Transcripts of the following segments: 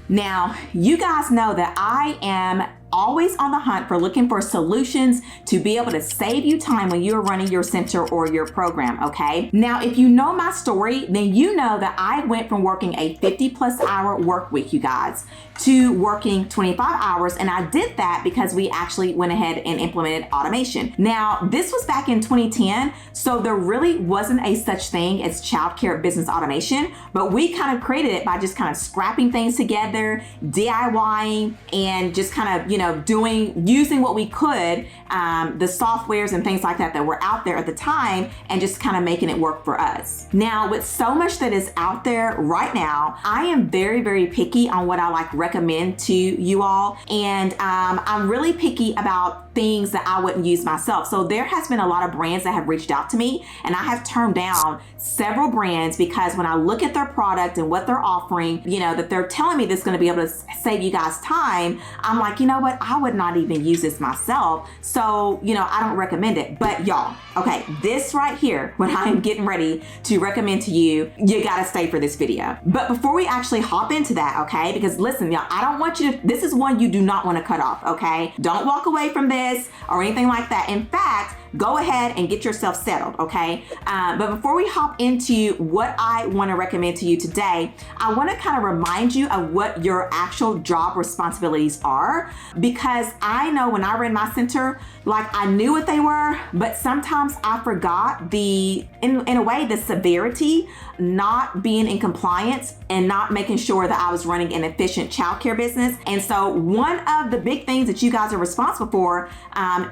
Now, you guys know that I am always on the hunt for looking for solutions to be able to save you time when you're running your center or your program, okay? Now, if you know my story, then you know that I went from working a 50+ hour work week, you guys, to working 25 hours, and I did that because we actually went ahead and implemented automation. Now, this was back in 2010, so there really wasn't a such thing as childcare business automation, but we kind of created it by just kind of scrapping things together, DIYing, and just kind of, using what we could, the softwares and things like that were out there at the time, and just kind of making it work for us. Now, with so much that is out there right now, I am very, very picky on what I recommend to you all, and I'm really picky about things that I wouldn't use myself. So there has been a lot of brands that have reached out to me, and I have turned down several brands because when I look at their product and what they're offering, that they're telling me this is going to be able to save you guys time, I'm like, you know what? I would not even use this myself. So, I don't recommend it. But y'all, okay, this right here, when I am getting ready to recommend to you, you got to stay for this video. But before we actually hop into that, okay, because listen, y'all, I don't want you to, this is one you do not want to cut off, okay? Don't walk away from this or anything like that. In fact, go ahead and get yourself settled, okay? But before we hop into what I want to recommend to you today, I want to kind of remind you of what your actual job responsibilities are, because I know when I ran my center, I knew what they were, but sometimes I forgot in a way, the severity, not being in compliance and not making sure that I was running an efficient childcare business. And so one of the big things that you guys are responsible for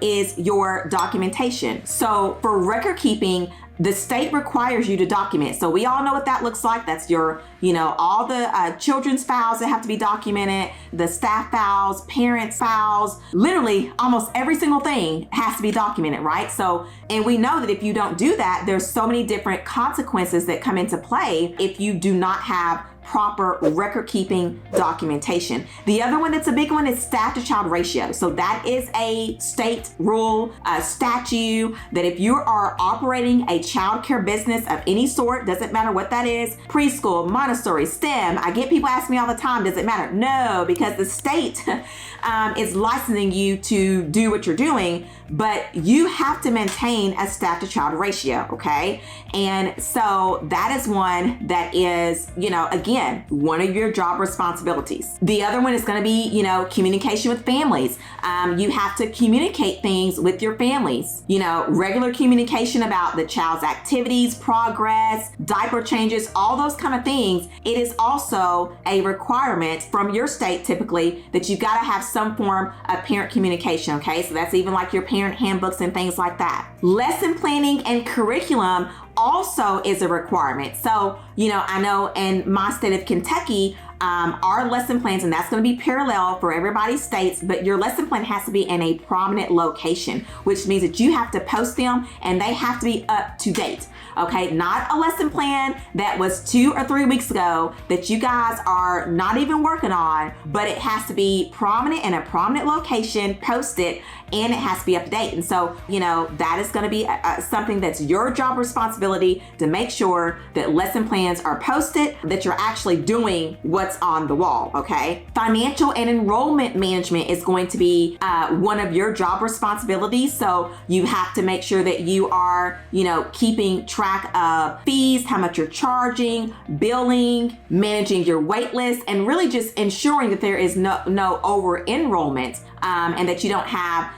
is your documentation. So for record keeping, the state requires you to document. So we all know what that looks like. That's your, all the children's files that have to be documented, the staff files, parents files, literally almost every single thing has to be documented, right? So, and we know that if you don't do that, there's so many different consequences that come into play if you do not have proper record keeping documentation. The other one that's a big one is staff to child ratio. So that is a state rule, a statute, that if you are operating a childcare business of any sort, doesn't matter what that is, preschool, Montessori, STEM, I get people ask me all the time, does it matter? No, because the state is licensing you to do what you're doing, but you have to maintain a staff to child ratio, okay? And so that is one that is, again, one of your job responsibilities. The other one is going to be, communication with families. You have to communicate things with your families, regular communication about the child's activities, progress, diaper changes, all those kind of things. It is also a requirement from your state typically that you got to have some form of parent communication, okay? So that's even like your parent handbooks and things like that. Lesson planning and curriculum also is a requirement. So, I know in my state of Kentucky, our lesson plans, and that's going to be parallel for everybody's states, but your lesson plan has to be in a prominent location, which means that you have to post them and they have to be up to date. Okay, not a lesson plan that was 2 or 3 weeks ago that you guys are not even working on, but it has to be prominent in a prominent location, posted, and it has to be up to date. And so, that is going to be something that's your job responsibility to make sure that lesson plans are posted, that you're actually doing what's on the wall, okay? Financial and enrollment management is going to be one of your job responsibilities. So you have to make sure that you are, keeping track of fees, how much you're charging, billing, managing your wait list, and really just ensuring that there is no over enrollment. And that you don't have,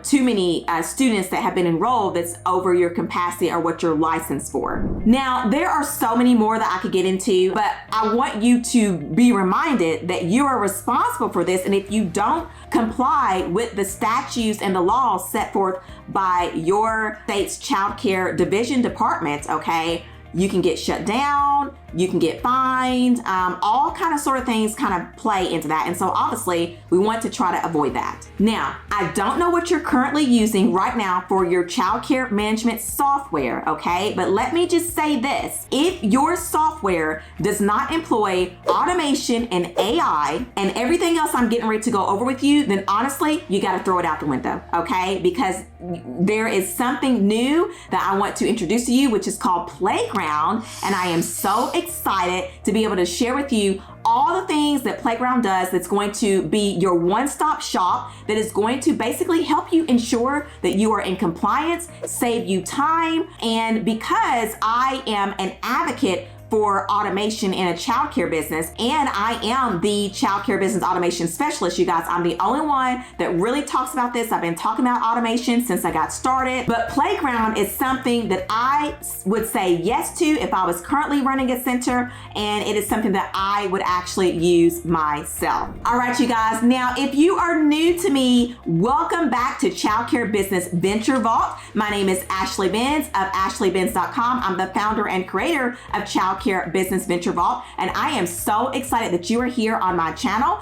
too many students that have been enrolled that's over your capacity or what you're licensed for. Now, there are so many more that I could get into, but I want you to be reminded that you are responsible for this. And if you don't comply with the statutes and the laws set forth by your state's child care division departments, okay, you can get shut down, you can get fined, all kind of sort of things kind of play into that. And so obviously we want to try to avoid that. Now, I don't know what you're currently using right now for your childcare management software, okay? But let me just say this. If your software does not employ automation and AI and everything else I'm getting ready to go over with you, then honestly, you got to throw it out the window, okay? Because there is something new that I want to introduce to you, which is called Playground. And I am so excited to be able to share with you all the things that Playground does that's going to be your one-stop shop, that is going to basically help you ensure that you are in compliance, save you time. And because I am an advocate for automation in a childcare business, and I am the childcare business automation specialist, you guys. I'm the only one that really talks about this. I've been talking about automation since I got started, but Playground is something that I would say yes to if I was currently running a center, and it is something that I would actually use myself. All right, you guys. Now, if you are new to me, welcome back to Childcare Business Venture Vault. My name is Ashley Benz of ashleybenz.com. I'm the founder and creator of Childcare Business Venture Vault, and I am so excited that you are here on my channel.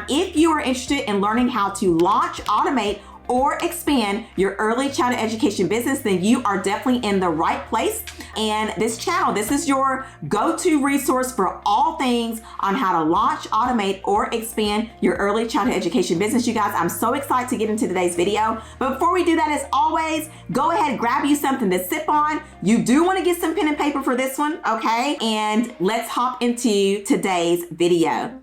If you are interested in learning how to launch, automate, or expand your early childhood education business, then you are definitely in the right place. And this channel, this is your go-to resource for all things on how to launch, automate, or expand your early childhood education business. You guys, I'm so excited to get into today's video. But before we do that, as always, go ahead and grab you something to sip on. You do want to get some pen and paper for this one, okay? And let's hop into today's video.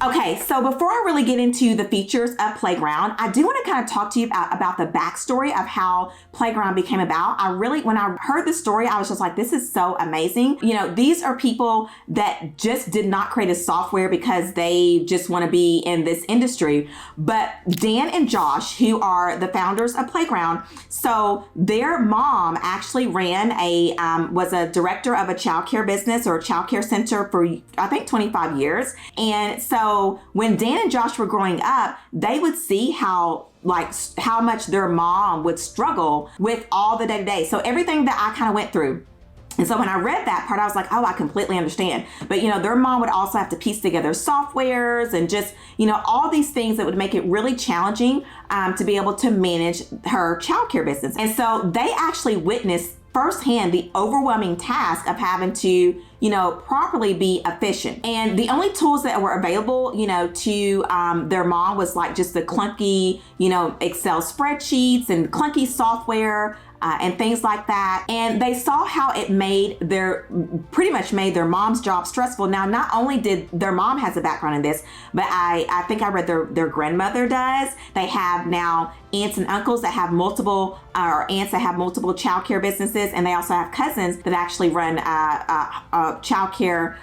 Okay, so before I really get into the features of Playground, I do want to kind of talk to you about the backstory of how Playground became about. When I heard the story, I was just like, this is so amazing. You know, these are people that just did not create a software because they just want to be in this industry. But Dan and Josh, who are the founders of Playground, so their mom actually was a director of a childcare business or a childcare center for, I think, 25 years. And so when Dan and Josh were growing up, they would see how much their mom would struggle with all the day-to-day. So everything that I kind of went through. And so when I read that part, I was like, oh, I completely understand. But, you know, their mom would also have to piece together softwares and just, you know, all these things that would make it really challenging to be able to manage her childcare business. And so they actually witnessed firsthand the overwhelming task of having to, you know, properly be efficient. And the only tools that were available, you know, to their mom was like just the clunky, you know, Excel spreadsheets and clunky software and things like that. And they saw how it pretty much made their mom's job stressful. Now, not only did their mom has a background in this, but I think I read their grandmother does. They have now aunts and uncles that have multiple, or aunts that have multiple childcare businesses, and they also have cousins that actually run childcare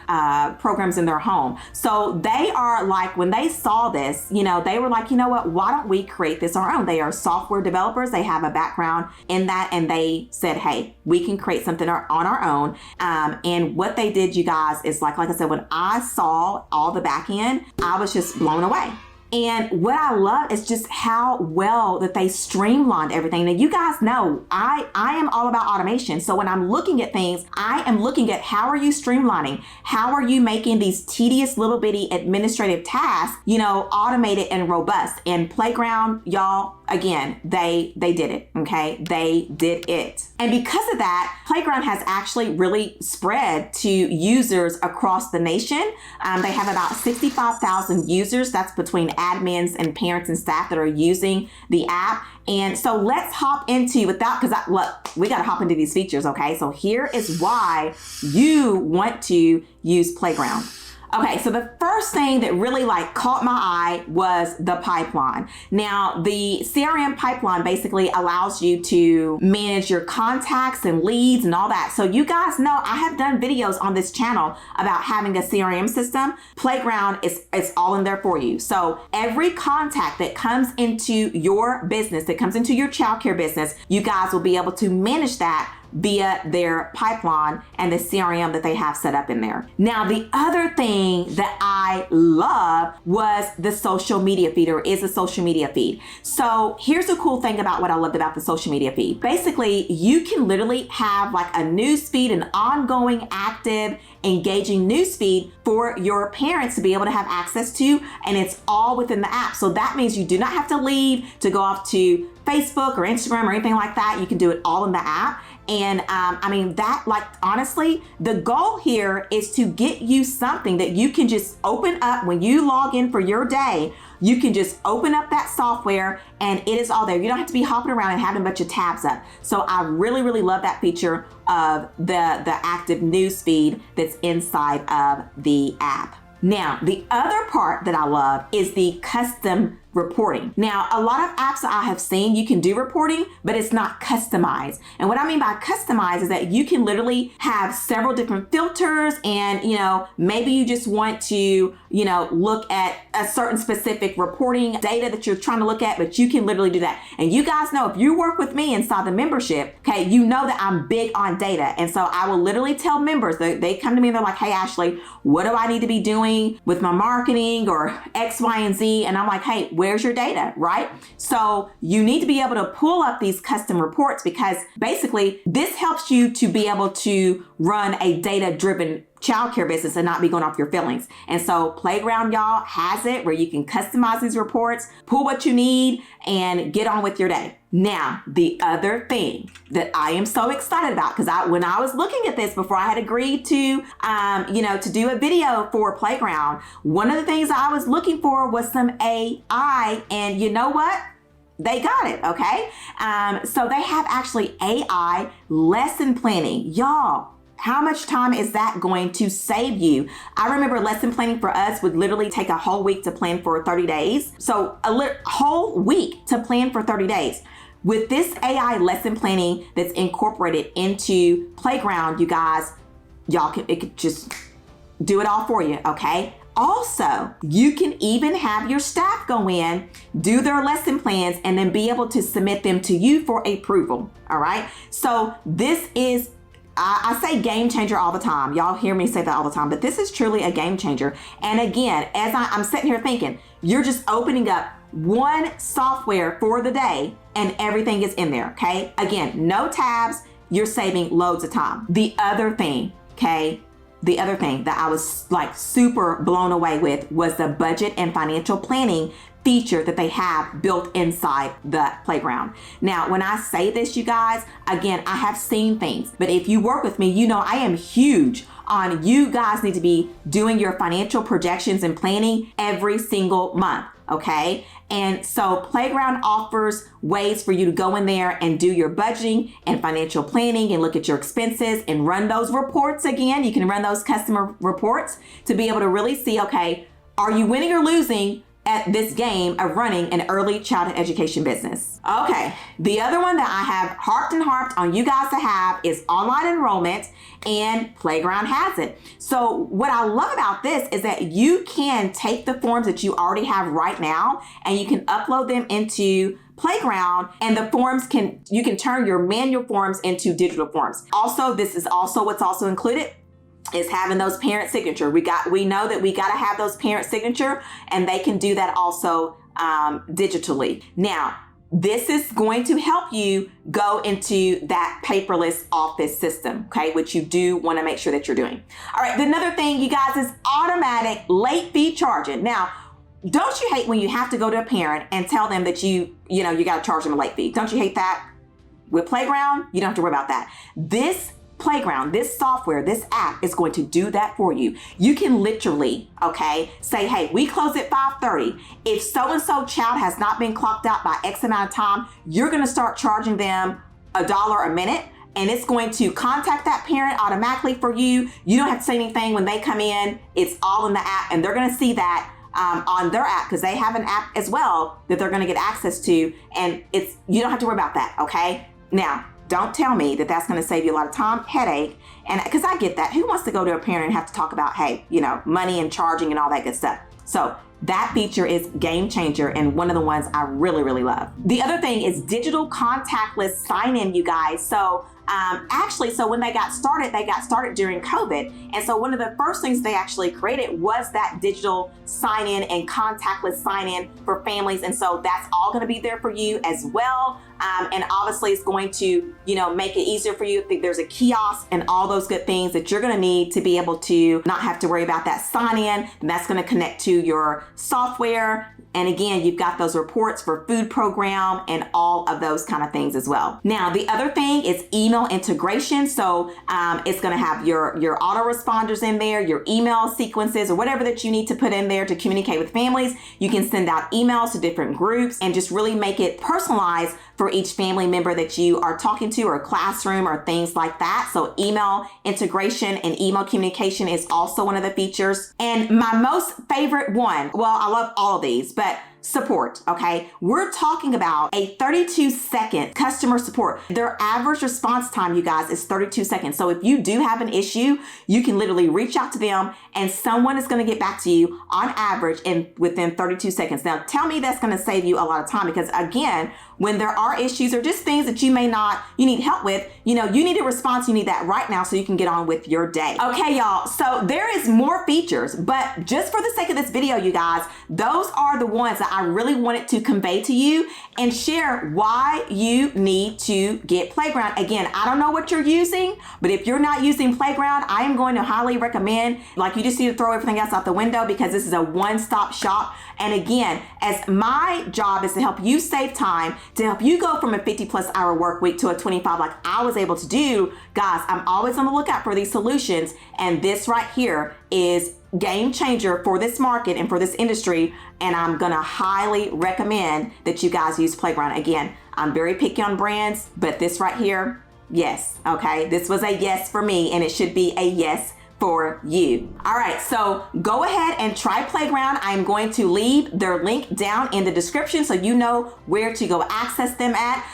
programs in their home. So they are like, when they saw this, you know, they were like, you know what, why don't we create this our own? They are software developers. They have a background in that, and they said, hey, we can create something on our own. And what they did, you guys, is like I said, when I saw all the back end, I was just blown away. And what I love is just how well that they streamlined everything. Now, you guys know I am all about automation. So when I'm looking at things, I am looking at how are you streamlining? How are you making these tedious little bitty administrative tasks, you know, automated and robust? And Playground, y'all, again, they did it, okay? They did it. And because of that, Playground has actually really spread to users across the nation. They have about 65,000 users. That's between admins and parents and staff that are using the app. And so let's hop into, look, we got to hop into these features, okay? So here is why you want to use Playground. Okay, so the first thing that really caught my eye was the pipeline. Now, the CRM pipeline basically allows you to manage your contacts and leads and all that. So you guys know I have done videos on this channel about having a CRM system. Playground is all in there for you. So every contact that comes into your business, that comes into your childcare business, you guys will be able to manage that via their pipeline and the CRM that they have set up in there. Now, the other thing that I love was the social media feed, or is a social media feed. So here's a cool thing about what I loved about the social media feed. Basically, you can literally have like a news feed, an ongoing, active, engaging news feed for your parents to be able to have access to, and it's all within the app. So that means you do not have to leave to go off to Facebook or Instagram or anything like that. You can do it all in the app. And I mean, that, like, honestly, the goal here is to get you something that you can just open up when you log in for your day. You can just open up that software and it is all there. You don't have to be hopping around and having a bunch of tabs up. So I really, really love that feature of the active news feed that's inside of the app. Now, the other part that I love is the custom reporting. Now, a lot of apps that I have seen, you can do reporting, but it's not customized. And what I mean by customized is that you can literally have several different filters, and, you know, maybe you just want to, you know, look at a certain specific reporting data that you're trying to look at, but you can literally do that. And you guys know, if you work with me inside the membership, okay, you know that I'm big on data. And so I will literally tell members that they come to me and they're like, hey, Ashley, what do I need to be doing with my marketing or X, Y, and Z? And I'm like, hey, where's your data, right? So you need to be able to pull up these custom reports, because basically this helps you to be able to run a data-driven childcare business and not be going off your feelings. And so Playground, y'all, has it where you can customize these reports, pull what you need, and get on with your day. Now, the other thing that I am so excited about, because when I was looking at this before I had agreed to, to do a video for Playground, one of the things I was looking for was some AI, and you know what? They got it, okay? So they have actually AI lesson planning. Y'all, how much time is that going to save you? I remember lesson planning for us would literally take a whole week to plan for 30 days. So a whole week to plan for 30 days. With this AI lesson planning that's incorporated into Playground, you guys, it could just do it all for you, okay? Also, you can even have your staff go in, do their lesson plans, and then be able to submit them to you for approval, all right? So this is, I say game changer all the time. Y'all hear me say that all the time, but this is truly a game changer. And again, as I'm sitting here thinking, you're just opening up one software for the day and everything is in there, okay? Again, no tabs, you're saving loads of time. The other thing that I was like super blown away with was the budget and financial planning feature that they have built inside the Playground. Now, when I say this, you guys, again, I have seen things, but if you work with me, you know I am huge on you guys need to be doing your financial projections and planning every single month, okay? And so Playground offers ways for you to go in there and do your budgeting and financial planning and look at your expenses and run those reports again. You can run those customer reports to be able to really see, okay, are you winning or losing at this game of running an early childhood education business? Okay, the other one that I have harped on you guys to have is online enrollment, and Playground has it. So what I love about this is that you can take the forms that you already have right now and you can upload them into Playground, and the forms you can turn your manual forms into digital forms. Also, this is also what's also included is having those parent signature. We know that we got to have those parent signature, and they can do that also digitally. Now, this is going to help you go into that paperless office system, okay, which you do want to make sure that you're doing. All right, another thing, you guys, is automatic late fee charging. Now, don't you hate when you have to go to a parent and tell them that you got to charge them a late fee? Don't you hate that? With Playground, you don't have to worry about that. This Playground, this software, this app is going to do that for you. You can literally, okay, say, hey, we close at 5:30. If so-and-so child has not been clocked out by X amount of time, you're going to start charging them $1 a minute, and it's going to contact that parent automatically for you. You don't have to say anything when they come in. It's all in the app, and they're going to see that on their app, because they have an app as well that they're going to get access to, and you don't have to worry about that, okay? Now, don't tell me that that's going to save you a lot of time, headache, and because I get that. Who wants to go to a parent and have to talk about, hey, money and charging and all that good stuff? So that feature is game changer, and one of the ones I really, really love. The other thing is digital contactless sign-in, you guys. So actually, so when they got started during COVID. And so one of the first things they actually created was that digital sign-in and contactless sign-in for families. And so that's all going to be there for you as well. And obviously it's going to, make it easier for you if there's a kiosk and all those good things that you're going to need to be able to not have to worry about that sign-in. And that's going to connect to your software. And again, you've got those reports for food program and all of those kind of things as well. Now, the other thing is email integration. So it's going to have your autoresponders in there, your email sequences, or whatever that you need to put in there to communicate with families. You can send out emails to different groups and just really make it personalized for each family member that you are talking to, or classroom or things like that. So email integration and email communication is also one of the features. And my most favorite one, well, I love all of these, but support, okay? We're talking about a 32-second customer support. Their average response time, you guys, is 32 seconds. So if you do have an issue, you can literally reach out to them and someone is going to get back to you on average within 32 seconds. Now, tell me that's going to save you a lot of time, because again, when there are issues or just things that you need help with, you need a response, you need that right now so you can get on with your day. Okay, y'all, so there is more features, but just for the sake of this video, you guys, those are the ones that I really wanted to convey to you and share why you need to get Playground. Again, I don't know what you're using, but if you're not using Playground, I am going to highly recommend, you just need to throw everything else out the window, because this is a one-stop shop. And again, as my job is to help you save time, to help you go from a 50+ hour work week to a 25 like I was able to do, guys, I'm always on the lookout for these solutions. And this right here is game changer for this market and for this industry. And I'm gonna highly recommend that you guys use Playground. Again, I'm very picky on brands, but this right here, yes, okay? This was a yes for me, and it should be a yes for you. All right, so go ahead and try Playground. I'm going to leave their link down in the description so you know where to go access them at.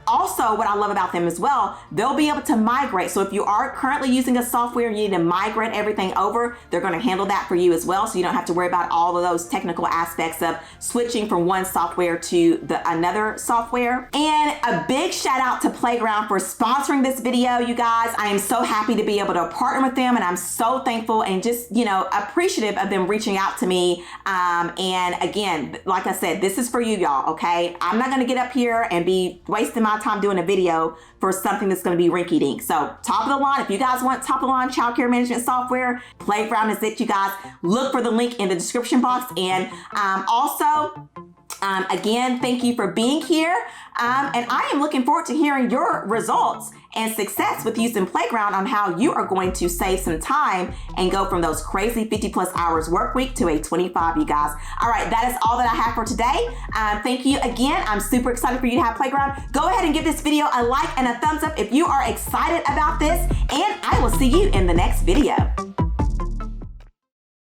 Also, what I love about them as well, they'll be able to migrate. So if you are currently using a software, you need to migrate everything over, they're going to handle that for you as well. So you don't have to worry about all of those technical aspects of switching from one software to another software. And a big shout out to Playground for sponsoring this video, you guys. I am so happy to be able to partner with them, and I'm so thankful and just, appreciative of them reaching out to me. And again, like I said, this is for you, y'all, okay? I'm not going to get up here and be wasting my time doing a video for something that's going to be rinky-dink. So top of the line, if you guys want top of the line childcare management software, Playground is it, you guys. Look for the link in the description box. And again, thank you for being here. And I am looking forward to hearing your results and success with using Playground on how you are going to save some time and go from those crazy 50+ hours work week to a 25, you guys. All right, that is all that I have for today. Thank you again. I'm super excited for you to have Playground. Go ahead and give this video a like and a thumbs up if you are excited about this, and I will see you in the next video.